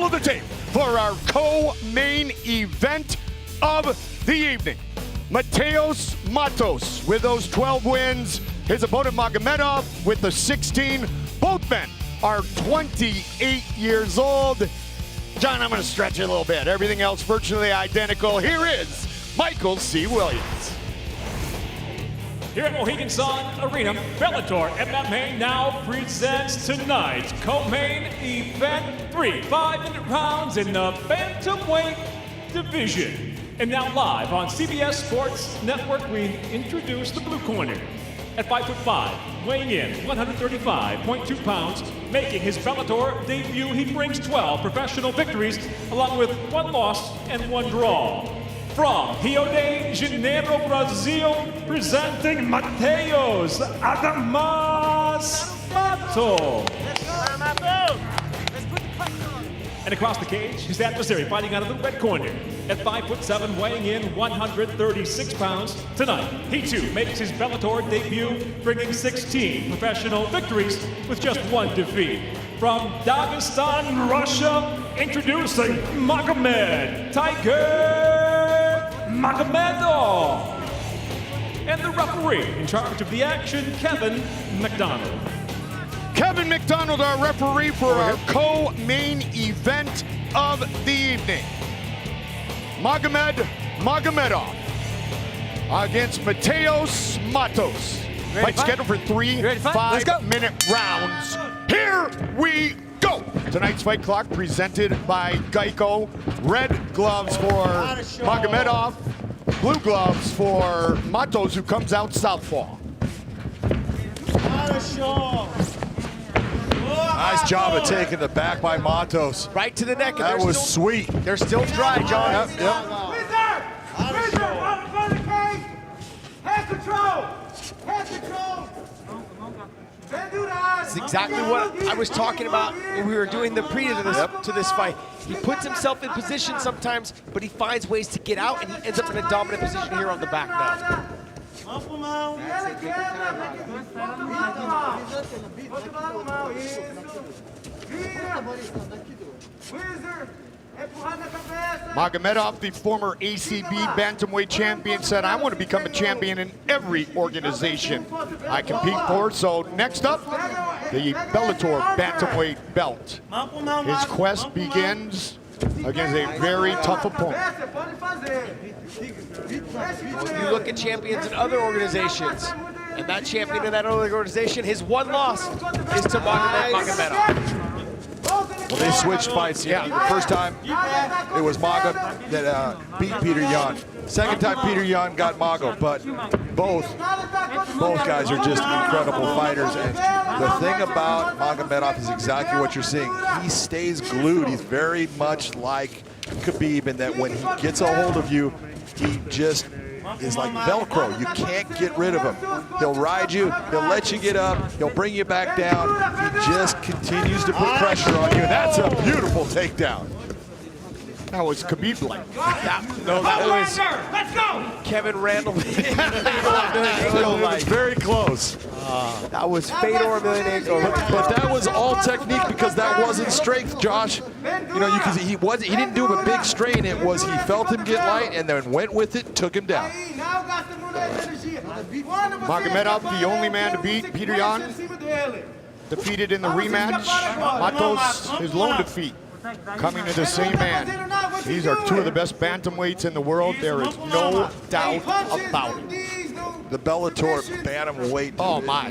Roll the tape for our co-main event of the evening. Mattos with those 12 wins. His opponent Magomedov with the 16. Both men are 28 years old. John, I'm going to stretch it a little bit. Everything else virtually identical. Here is Michael C. Williams. Here at Mohegan Sun Arena, Bellator MMA now presents tonight's co-main event. 3 5-minute rounds in the bantamweight division. And now live on CBS Sports Network, we introduce the blue corner. At 5'5", weighing in 135.2 pounds, making his Bellator debut, he brings 12 professional victories, along with 1 loss and 1 draw. From Rio de Janeiro, Brazil, presenting Mattos Mattos. And across the cage, his adversary fighting out of the red corner. At 5'7", weighing in 136 pounds, tonight he too makes his Bellator debut, bringing 16 professional victories with just 1 defeat. From Dagestan, Russia, introducing Magomedov Tiger Magomedov. And the referee in charge of the action, Kevin McDonald. Kevin McDonald, our referee for our co-main event of the evening. Magomedov against Mattos. Fight scheduled for 3 5-minute rounds. Here we go. Tonight's fight clock presented by Geico. Red gloves for Magomedov, blue gloves for Mattos, who comes out southpaw. Nice job of taking the back by Mattos. Right to the neck. That was sweet. They're still dry, John. Yep. Hand control. That's exactly what I was talking about when we were doing the preview to this fight. He puts himself in position sometimes, but he finds ways to get out, and he ends up in a dominant position here on the back now. Magomedov, the former ACB bantamweight champion, said, I want to become a champion in every organization I compete for. So next up, the Bellator bantamweight belt. His quest begins against a very tough opponent. You look at champions in other organizations, and that champion in that other organization, his 1 loss is to Magomedov. Well, they switched fights. Yeah, the first time it was Mago that beat Peter Yan. Second time Peter Yan got Mago, but both guys are just incredible fighters. And the thing about Magomedov is exactly what you're seeing. He stays glued. He's very much like Khabib in that when he gets a hold of you, he just is like Velcro. You can't get rid of him. He'll ride you, he'll let you get up, he'll bring you back down. He just continues to put pressure on you, and that's a beautiful takedown. That was Khabib-like. That was Kevin Randall. It was very close. That was Fedor Emelianenko. But that was all technique because that wasn't strength, Josh. You know, because he didn't do him a big strain. It was he felt him get light and then went with it, took him down. Magomedov, the only man to beat Peter Yan, defeated in the rematch. Mattos, his lone defeat, coming to the same man. These are 2 of the best bantamweights in the world. There is no doubt about it. The Bellator bantamweight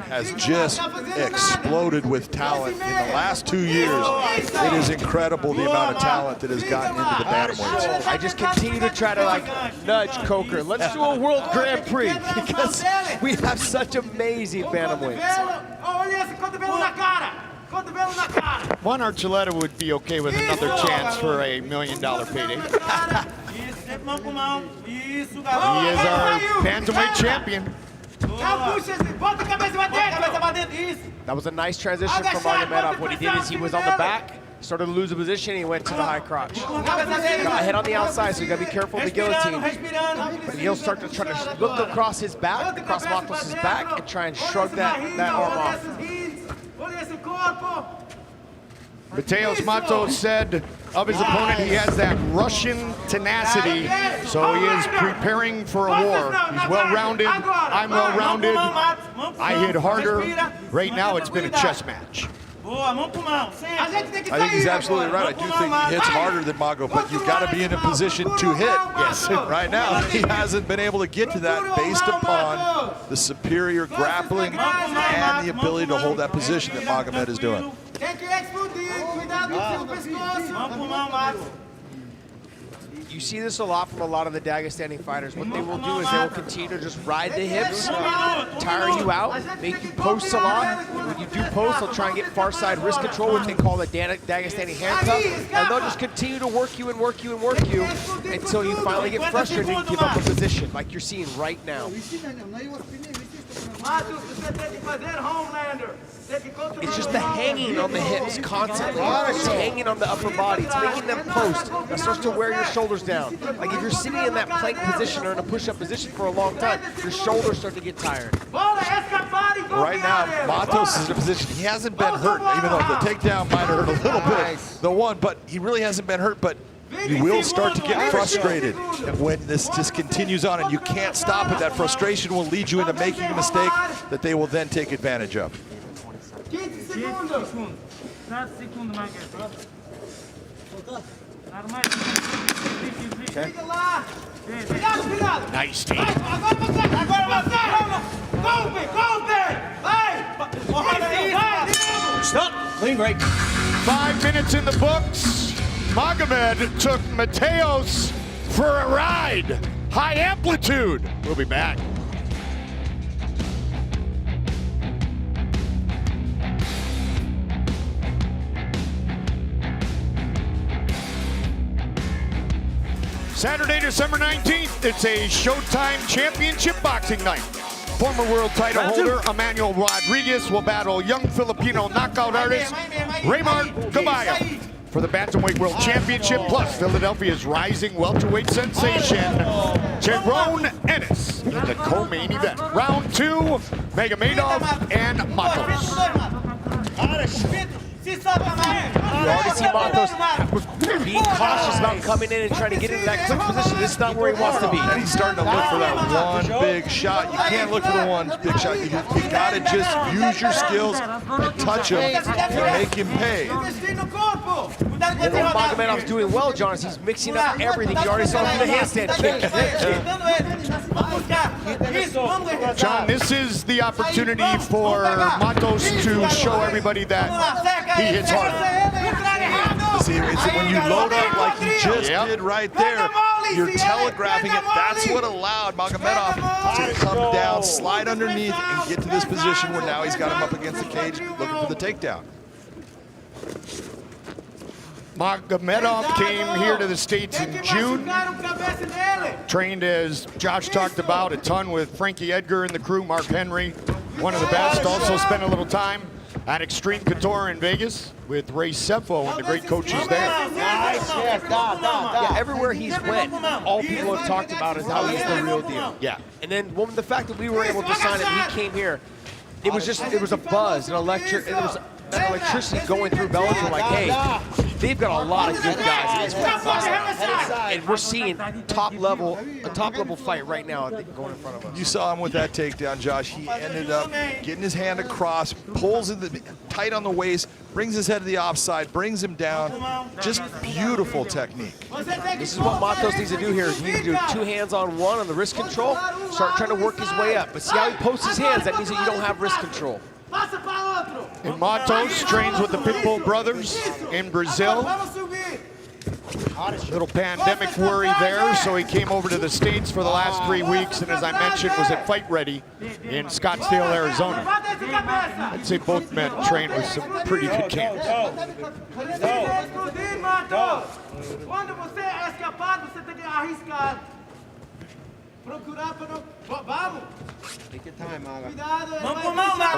has just exploded with talent in the last 2 years. It is incredible the amount of talent that has gotten into the bantamweights. I just continue to try to nudge Coker. Let's do a World Grand Prix because we have such amazing bantamweights. Juan Archuleta would be okay with another chance for a $1 million payday. He is our bantamweight champion. That was a nice transition from Magomedov. What he did is he was on the back, started to lose a position, and he went to the high crotch. Got a head on the outside, so you gotta be careful of the guillotine. But he'll start to try to look across his back, across Mattos' back, and try and shrug that arm off. Mattos Mattos said of his opponent, he has that Russian tenacity, so he is preparing for a war. He's well-rounded, I'm well-rounded, I hit harder. Right now, it's been a chess match. I think he's absolutely right. I do think he hits harder than Mago, but you've got to be in a position to hit. Yes. Right now, he hasn't been able to get to that based upon the superior grappling and the ability to hold that position that Magomed is doing. You see this a lot from a lot of the Dagestani fighters. What they will do is they will continue to just ride the hips, tire you out, make you post a lot. When you do post, they'll try and get far side wrist control, which they call the Dagestani handcuff, and they'll just continue to work you and work you and work you until you finally get frustrated and give up a position, like you're seeing right now. It's just the hanging on the hips constantly. It's hanging on the upper body. It's making them post. That starts to wear your shoulders down. Like if you're sitting in that plank position or in a push-up position for a long time, your shoulders start to get tired. Right now, Mattos is in a position. He hasn't been hurt, even though the takedown might have hurt a little bit, the one, but he really hasn't been hurt. But you will start to get frustrated when this just continues on, and you can't stop it. That frustration will lead you into making a mistake that they will then take advantage of. Okay. Nice team. Stop. Clean break. 5 minutes in the books. Magomed took Mattos for a ride. High amplitude. We'll be back. Saturday, December 19th, it's a Showtime Championship boxing night. Former world title holder Emmanuel Rodriguez will battle young Filipino knockout artist Raymar Caballo for the Bantamweight World Championship, plus Philadelphia's rising welterweight sensation, Tyrone Ennis, in the co-main event. Round 2, Magomedov and Mattos. You already see Mattos being cautious about coming in and trying to get into that quick position. This is not where he wants to be. And he's starting to look for that one big shot. You can't look for the one big shot. You got to just use your skills and touch him and make him pay. And what Magomedov's doing well, John, is he's mixing up everything. You already saw him do the handstand kick. John, this is the opportunity for Mattos to show everybody that he hits hard. See, when you load up like you just did right there, you're telegraphing it. That's what allowed Magomedov to come down, slide underneath, and get to this position where now he's got him up against the cage looking for the takedown. Magomedov came here to the States in June. Trained, as Josh talked about, a ton with Frankie Edgar and the crew, Mark Henry, one of the best. Also spent a little time at Extreme Couture in Vegas with Ray Sefo and the great coaches there. Yeah, everywhere he's went, all people have talked about is how he's the real deal. Yeah. And then the fact that we were able to sign it, he came here, it was a buzz, an electricity going through Bellator, like, hey, they've got a lot of good guys in this fight. And we're seeing a top level fight right now going in front of us. You saw him with that takedown, Josh. He ended up getting his hand across, pulls in tight on the waist, brings his head to the offside, brings him down. Just beautiful technique. This is what Mattos needs to do here. He needs to do 2 hands on 1 on the wrist control, start trying to work his way up. But see how he posts his hands? That means that you don't have wrist control. And Mattos trains with the Pitbull brothers in Brazil. Little pandemic worry there, so he came over to the States for the last 3 weeks, and as I mentioned, was at Fight Ready in Scottsdale, Arizona. I'd say both men trained with some pretty good camps.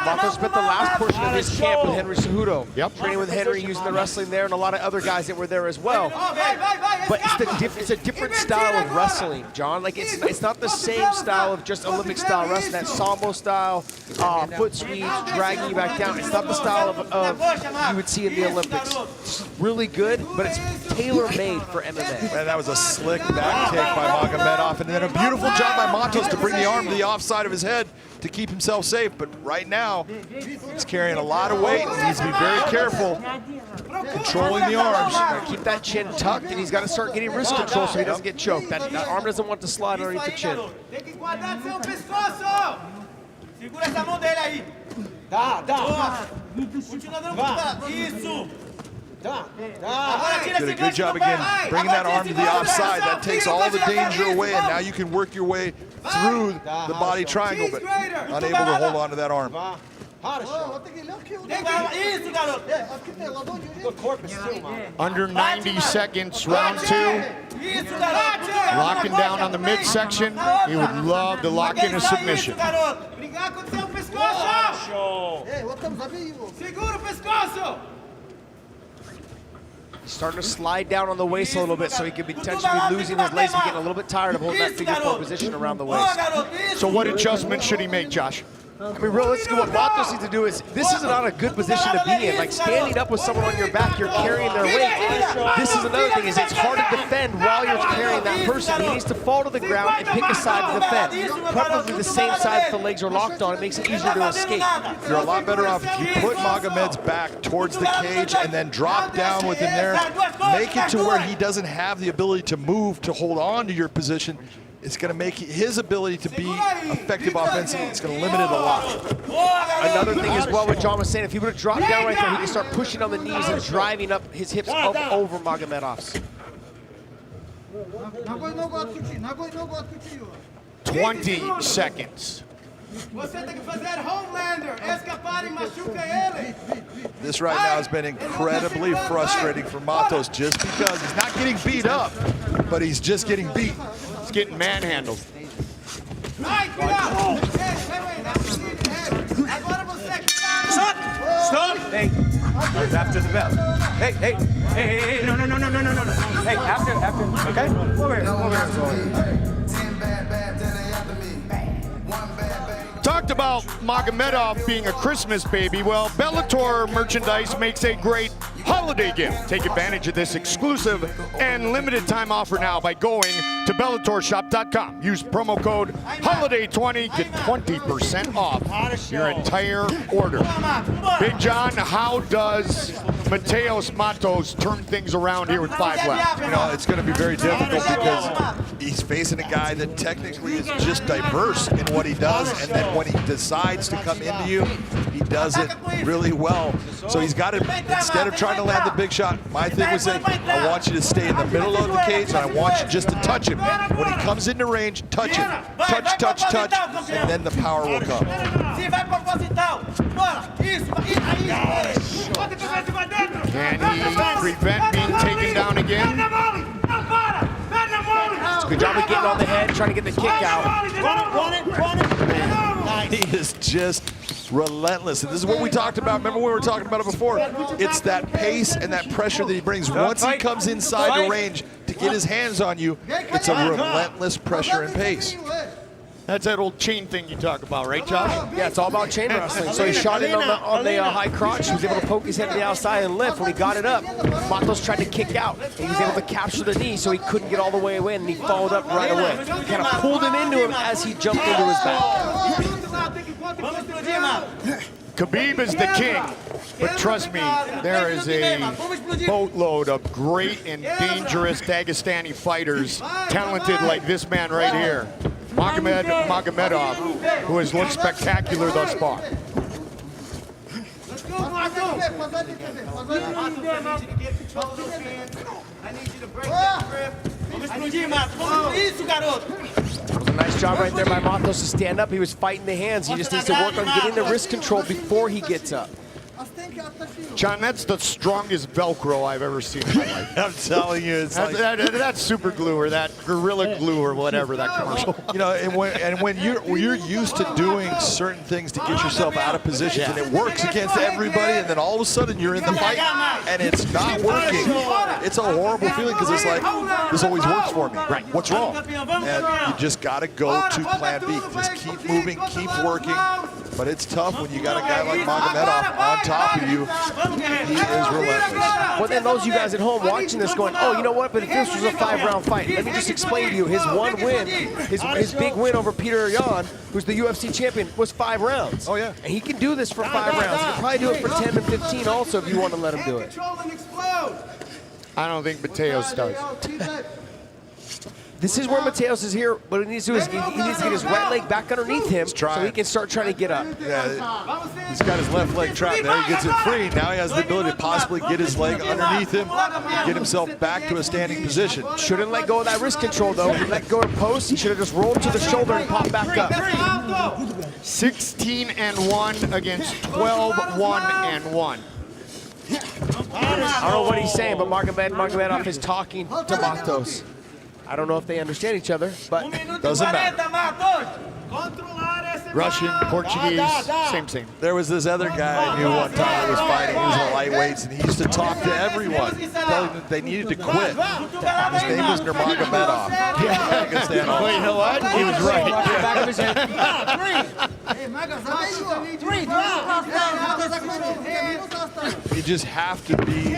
Mattos spent the last portion of his camp with Henry Cejudo. Yep. Training with Henry, using the wrestling there, and a lot of other guys that were there as well. But it's a different style of wrestling, John. Like it's not the same style of just Olympic style wrestling. That sambo style, foot sweeps, dragging you back down. It's not the style of you would see in the Olympics. It's really good, but it's tailor-made for MMA. Man, that was a slick back kick by Magomedov, and then a beautiful job by Mattos to bring the arm to the offside of his head to keep himself safe. But right now, he's carrying a lot of weight and needs to be very careful controlling the arms. Gotta keep that chin tucked, and he's got to start getting wrist control so he doesn't get choked. That arm doesn't want to slide underneath the chin. Segura essa mão dele aí. Dá. Continua dando cotovelo. Isso. Did a good job again, bringing that arm to the offside. That takes all the danger away, and now you can work your way through the body triangle, but unable to hold on to that arm. Under 90 seconds, round 2. Locking down on the midsection. He would love to lock in a submission. Starting to slide down on the waist a little bit so he could potentially be losing his legs and getting a little bit tired of holding that figure 4 position around the waist. So what adjustment should he make, Josh? I mean, realistically, what Mattos needs to do is, this is not a good position to be in. Like, standing up with someone on your back, you're carrying their weight. This is another thing, is it's hard to defend while you're carrying that person. He needs to fall to the ground and pick a side to defend. Probably the same side if the legs are locked on. It makes it easier to escape. You're a lot better off if you put Magomed's back towards the cage and then drop down with him there. Make it to where he doesn't have the ability to move to hold on to your position. It's going to make his ability to be effective offensively. It's going to limit it a lot. Another thing as well, what John was saying, if he would have dropped down right there, he could start pushing on the knees and driving up his hips up over Magomedov's. 20 seconds. This right now has been incredibly frustrating for Mattos just because he's not getting beat up, but he's just getting beat. He's getting manhandled. Stop! Hey, after the bell. Hey, no. Hey, after, okay? Over here. Talked about Magomedov being a Christmas baby. Well, Bellator merchandise makes a great holiday gift. Take advantage of this exclusive and limited time offer now by going to BellatorShop.com. Use promo code HOLIDAY20, get 20% off your entire order. Big John, how does Mattos turn things around here with 5 left? You know, it's going to be very difficult because he's facing a guy that technically is just diverse in what he does, and then when he decides to come into you, he does it really well. So he's got to, instead of trying to land the big shot, my thing was saying, I want you to stay in the middle of the cage, and I want you just to touch him. When he comes into range, touch him. Touch, and then the power will come. Can he prevent being taken down again? It's a good job of getting on the head, trying to get the kick out. He is just relentless. And this is what we talked about. Remember when we were talking about it before? It's that pace and that pressure that he brings. Once he comes inside the range to get his hands on you, it's a relentless pressure and pace. That's that old chain thing you talk about, right, Josh? Yeah, it's all about chain wrestling. So he shot in on the high crotch. He was able to poke his head to the outside and lift. When he got it up, Mattos tried to kick out. He was able to capture the knee, so he couldn't get all the way in, and he followed up right away. He kind of pulled him into him as he jumped into his back. Khabib is the king, but trust me, there is a boatload of great and dangerous Dagestani fighters, talented like this man right here, Magomedov, who has looked spectacular thus far. A nice job right there by Mattos to stand up. He was fighting the hands. He just needs to work on getting the wrist control before he gets up. John, that's the strongest Velcro I've ever seen in my life. I'm telling you, it's like, That's super glue or that Gorilla Glue or whatever that commercial. you know, and when you're used to doing certain things to get yourself out of positions, and it works against everybody, and then all of a sudden you're in the fight and it's not working. It's a horrible feeling because it's like, this always works for me. Right? What's wrong? And you just got to go to Plan B. Just keep moving, keep working. But it's tough when you got a guy like Magomedov on top of you. He is relentless. Well, then those of you guys at home watching this going, oh, you know what? But if this was a 5-round fight, let me just explain to you. His one win, his big win over Peter Yan, who's the UFC champion, was 5 rounds. Oh, yeah. And he can do this for 5 rounds. He can probably do it for 10 and 15 also if you want to let him do it. I don't think Mattos does. This is where Mattos is here. What he needs to do is he needs to get his right leg back underneath him so he can start trying to get up. Yeah, he's got his left leg trapped. There he gets it free. Now he has the ability to possibly get his leg underneath him, get himself back to a standing position. Shouldn't let go of that wrist control though. He let go of post. He should have just rolled to the shoulder and popped back up. 16-1 against 12-1-1. I don't know what he's saying, but Magomedov is talking to Mattos. I don't know if they understand each other, but Doesn't matter. Russian, Portuguese, same. There was this other guy I knew one time that was fighting. He was in the lightweights, and he used to talk to everyone, telling them that they needed to quit. His name was Magomedov. Yeah. Well, you know what? He was right. You just have to be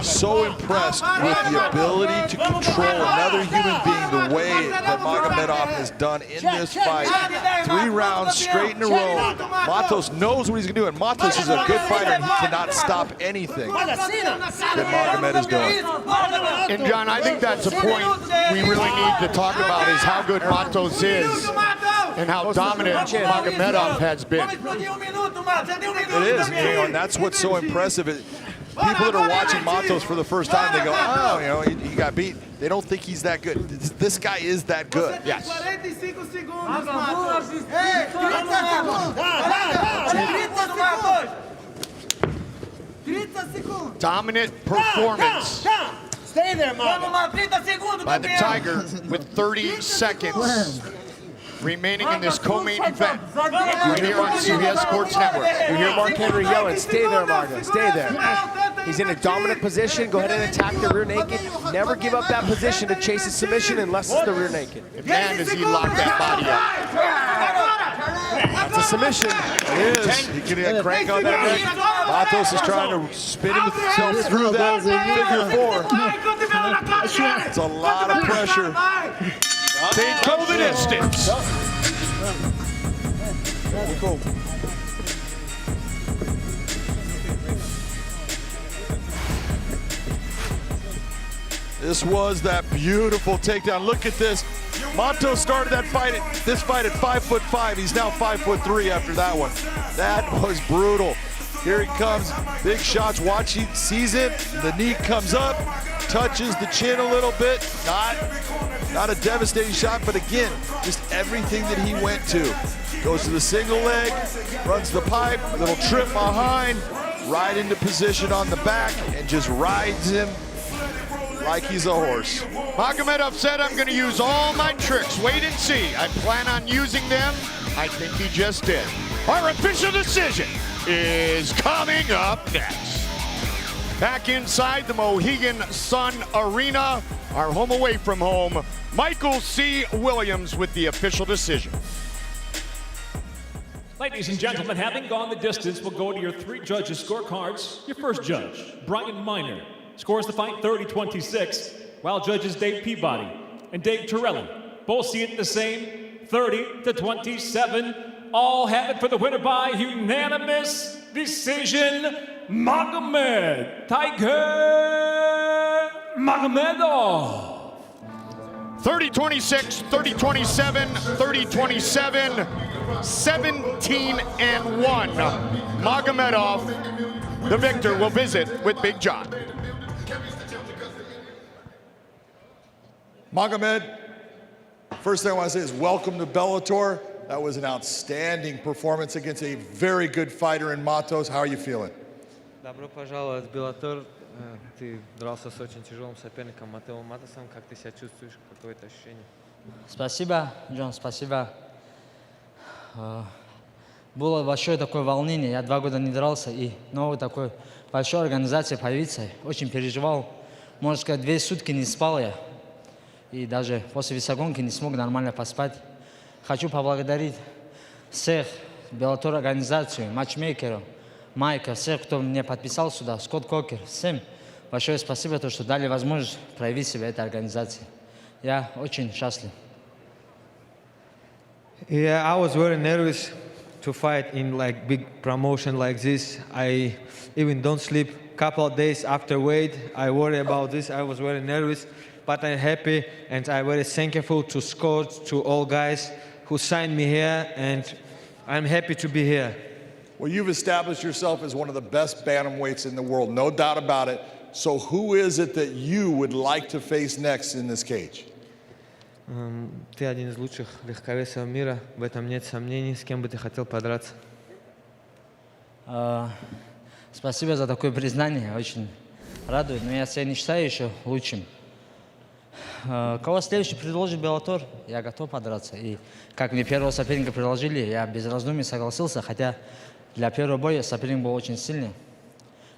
so impressed with the ability to control another human being the way that Magomedov has done in this fight. 3 rounds straight in a row. Mattos knows what he's going to do, and Mattos is a good fighter, and he cannot stop anything that Magomed is doing. And John, I think that's a point we really need to talk about is how good Mattos is and how dominant Magomedov has been. It is, and that's what's so impressive. People that are watching Mattos for the first time, they go, oh, you know, he got beat. They don't think he's that good. This guy is that good. Yes. Dominant performance Stay there, Mama. by the Tiger with 30 seconds remaining in this co-main event. Right here on CBS Sports Network. You hear Mark Henry yelling, stay there, Margo, stay there. He's in a dominant position. Go ahead and attack the rear naked. Never give up that position to chase a submission unless it's the rear naked. Man, does he lock that body up. That's a submission. It is. He can crank on that neck. Mattos is trying to spin himself through that figure 4. It's a lot of pressure. They go the distance. This was that beautiful takedown. Look at this. Mattos started this fight at 5'5". He's now 5'3" after that one. That was brutal. Here he comes. Big shots. Watch, he sees it. The knee comes up, touches the chin a little bit. Not a devastating shot, but again, just everything that he went to. Goes to the single leg, runs the pipe, little trip behind, right into position on the back, and just rides him like he's a horse. Magomedov said, I'm going to use all my tricks. Wait and see. I plan on using them. I think he just did. Our official decision is coming up next. Back inside the Mohegan Sun Arena, our home away from home, Michael C. Williams with the official decision. Ladies and gentlemen, having gone the distance, we'll go to your 3 judges' scorecards. Your first judge, Brian Miner, scores the fight 30-26, while judges Dave Peabody and Dave Torelli both see it the same, 30-27. All have it for the winner by unanimous decision, Magomed Tiger Magomedov. 30-26, 30-27, 30-27, 17-1. Magomedov, the victor, will visit with Big John. Magomed, first thing I want to say is welcome to Bellator. That was an outstanding performance against a very good fighter in Mattos. How are you feeling? Добро пожаловать в Беллатор. Ты дрался с очень тяжелым соперником Матео Маттосом. Как ты себя чувствуешь? Какое это ощущение? Спасибо, Джон, спасибо. Было большое такое волнение. Я 2 года не дрался, и новой такой большой организации появиться. Очень переживал. Можно сказать, 2 сутки не спал я. И даже после весогонки не смог нормально поспать. Хочу поблагодарить всех, Беллатор организацию, матчмейкеров, Майка, всех, кто меня подписал сюда, Скотт Кокер, всем большое спасибо, то, что дали возможность проявить себя этой организации. Я очень счастлив. Yeah, I was very nervous to fight in like big promotion like this. I even don't sleep. Couple of days after weight, I worry about this. I was very nervous, but I'm happy and I'm very thankful to Scott, to all guys who signed me here, and I'm happy to be here. Well, you've established yourself as one of the best bantamweights in the world, no doubt about it. So who is it that you would like to face next in this cage? Ты один из лучших легковесов мира, в этом нет сомнений. С кем бы ты хотел подраться? Спасибо за такое признание, очень радует, но я себя не считаю еще лучшим. Кого следующий предложит Беллатор, я готов подраться. И как мне первого соперника предложили, я без раздумий согласился, хотя для первого боя соперник был очень сильный.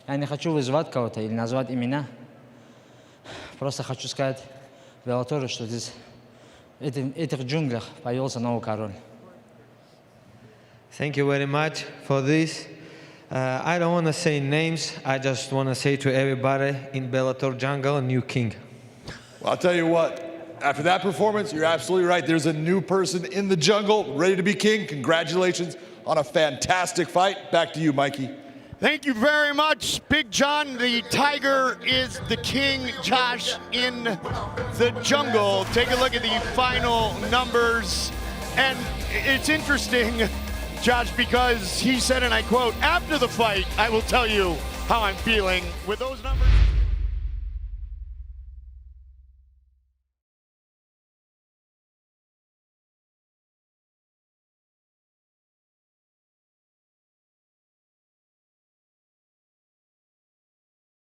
Я не хочу вызывать кого-то или назвать имена. Просто хочу сказать Беллатору, что здесь в этих джунглях появился новый король. Thank you very much for this. I don't want to say names. I just want to say to everybody in Bellator jungle, a new king. Well, I'll tell you what, after that performance, you're absolutely right. There's a new person in the jungle ready to be king. Congratulations on a fantastic fight. Back to you, Mikey. Thank you very much, Big John. The Tiger is the king, Josh, in the jungle. Take a look at the final numbers. And it's interesting, Josh, because he said, and I quote, after the fight, I will tell you how I'm feeling. With those numbers...